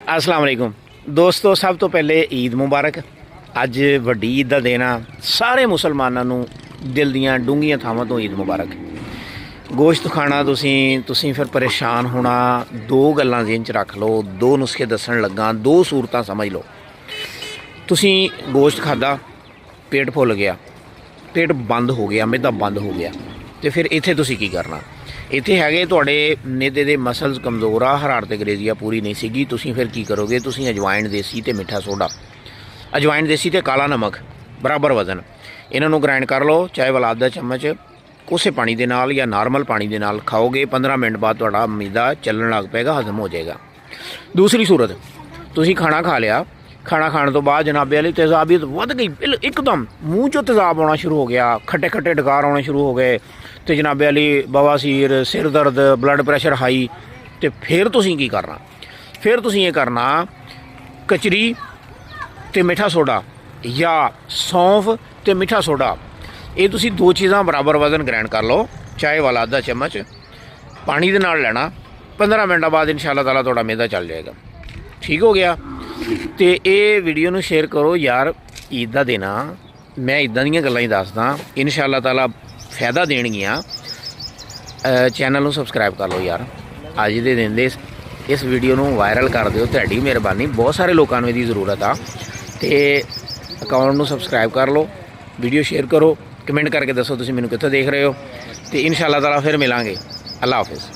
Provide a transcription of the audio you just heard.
अस्सलाम वालेकुम दोस्तों, सब तो पहले ईद मुबारक। ਅੱਜ ਵੱਡੀ ਈਦ ਦਾ ਦਿਨ ਆ। ਸਾਰੇ ਮੁਸਲਮਾਨਾਂ ਨੂੰ ਦਿਲ ਦੀਆਂ ਡੂੰਘੀਆਂ ਥਾਵਾਂ ਤੋਂ ਈਦ ਮੁਬਾਰਕ। ਗੋਸ਼ਤ ਖਾਣਾ ਤੁਸੀਂ ਫਿਰ ਪਰੇਸ਼ਾਨ ਹੋਣਾ। ਦੋ ਗੱਲਾਂ ਜ਼ਿਹਨ 'ਚ ਰੱਖ ਲਓ, ਦੋ ਨੁਸਖੇ ਦੱਸਣ ਲੱਗਾ, ਦੋ ਸੂਰਤਾਂ ਸਮਝ ਲਓ। ਤੁਸੀਂ ਗੋਸ਼ਤ ਖਾਦਾ, ਪੇਟ ਫੁੱਲ ਗਿਆ, ਪੇਟ ਬੰਦ ਹੋ ਗਿਆ, ਮਿਹਦਾ ਬੰਦ ਹੋ ਗਿਆ, ਤੇ ਫਿਰ ਇੱਥੇ ਤੁਸੀਂ ਕੀ ਕਰਨਾ? ਇੱਥੇ ਹੈਗੇ ਤੁਹਾਡੇ ਮਿਹਦੇ ਦੇ ਮਸਲਸ ਕਮਜ਼ੋਰ ਆ, ਹਰਾਰਤ ਅੰਗਰੇਜ਼ੀਆ ਪੂਰੀ ਨਹੀਂ ਸੀਗੀ। ਤੁਸੀਂ ਫਿਰ ਕੀ ਕਰੋਗੇ? ਤੁਸੀਂ ਅਜਵਾਇਣ ਦੇਸੀ ਅਤੇ ਮਿੱਠਾ ਸੋਡਾ, ਅਜਵਾਇਣ ਦੇਸੀ ਅਤੇ ਕਾਲਾ ਨਮਕ ਬਰਾਬਰ ਵਜ਼ਨ, ਇਹਨਾਂ ਨੂੰ ਗ੍ਰਾਇੰਡ ਕਰ ਲਓ। ਚਾਹੇ ਵਲਾਦ ਦਾ ਚਮਚ ਕੋਸੇ ਪਾਣੀ ਦੇ ਨਾਲ ਜਾਂ ਨਾਰਮਲ ਪਾਣੀ ਦੇ ਨਾਲ ਖਾਓਗੇ, 15 ਮਿੰਟ ਬਾਅਦ ਤੁਹਾਡਾ ਮਿਹਦਾ ਚੱਲਣ ਲੱਗ ਪਏਗਾ, ਹਜ਼ਮ ਹੋ ਜਾਏਗਾ। ਦੂਸਰੀ ਸੂਰਤ, ਤੁਸੀਂ ਖਾਣਾ ਖਾ ਲਿਆ, ਖਾਣਾ ਖਾਣ ਤੋਂ ਬਾਅਦ ਜਨਾਬੇ ਵਾਲੀ ਤੇਜ਼ਾਬੀਅਤ ਵੱਧ ਗਈ, ਇੱਕਦਮ ਮੂੰਹ 'ਚੋਂ ਤੇਜ਼ਾਬ ਆਉਣਾ ਸ਼ੁਰੂ ਹੋ ਗਿਆ, ਖੱਟੇ ਖੱਟੇ ਡਕਾਰ ਆਉਣੇ ਸ਼ੁਰੂ ਹੋ ਗਏ, ਅਤੇ ਜਨਾਬੇ ਵਾਲੀ ਬਵਾਸੀਰ, ਸਿਰ ਦਰਦ, ਬਲੱਡ ਪ੍ਰੈਸ਼ਰ ਹਾਈ। ਅਤੇ ਫਿਰ ਤੁਸੀਂ ਕੀ ਕਰਨਾ? ਫਿਰ ਤੁਸੀਂ ਇਹ ਕਰਨਾ, ਕਚਰੀ ਅਤੇ ਮਿੱਠਾ ਸੋਡਾ ਜਾਂ ਸੌਂਫ ਅਤੇ ਮਿੱਠਾ ਸੋਡਾ, ਇਹ ਤੁਸੀਂ ਦੋ ਚੀਜ਼ਾਂ ਬਰਾਬਰ ਵਜ਼ਨ ਗ੍ਰਾਇੰਡ ਕਰ ਲਓ। ਚਾਹੇ ਵਾਲਾ ਅੱਧਾ ਚਮਚ ਪਾਣੀ ਦੇ ਨਾਲ ਲੈਣਾ, 15 ਮਿੰਟਾਂ ਬਾਅਦ ਇਨਸ਼ਾ ਅੱਲਾਹ ਤਾਲਾ ਤੁਹਾਡਾ ਮਿਹਦਾ ਚੱਲ ਜਾਏਗਾ। ਠੀਕ ਹੋ ਗਿਆ? ਅਤੇ ਇਹ ਵੀਡੀਓ ਨੂੰ ਸ਼ੇਅਰ ਕਰੋ ਯਾਰ। ਈਦ ਦਾ ਦਿਨ ਆ, ਮੈਂ ਇੱਦਾਂ ਦੀਆਂ ਗੱਲਾਂ ਹੀ ਦੱਸਦਾ, ਇਨਸ਼ਾ ਅੱਲਾਹ ਤਾਲਾ ਫਾਇਦਾ ਦੇਣਗੀਆਂ। ਚੈਨਲ ਨੂੰ ਸਬਸਕ੍ਰਾਈਬ ਕਰ ਲਓ ਯਾਰ। ਅੱਜ ਦੇ ਦਿਨ ਦੇ ਇਸ ਵੀਡੀਓ ਨੂੰ ਵਾਇਰਲ ਕਰ ਦਿਓ, ਤੁਹਾਡੀ ਮਿਹਰਬਾਨੀ। ਬਹੁਤ ਸਾਰੇ ਲੋਕਾਂ ਨੂੰ ਇਹਦੀ ਜ਼ਰੂਰਤ ਆ। ਅਤੇ ਅਕਾਊਂਟ ਨੂੰ ਸਬਸਕ੍ਰਾਈਬ ਕਰ ਲਓ, ਵੀਡੀਓ ਸ਼ੇਅਰ ਕਰੋ, ਕਮੈਂਟ ਕਰਕੇ ਦੱਸੋ ਤੁਸੀਂ ਮੈਨੂੰ ਕਿੱਥੋਂ ਦੇਖ ਰਹੇ ਹੋ। ਅਤੇ ਇਨਸ਼ਾ ਅੱਲਾਹ ਤਾਲਾ ਫਿਰ ਮਿਲਾਂਗੇ। ਅੱਲਾਹ ਹਾਫਿਜ਼।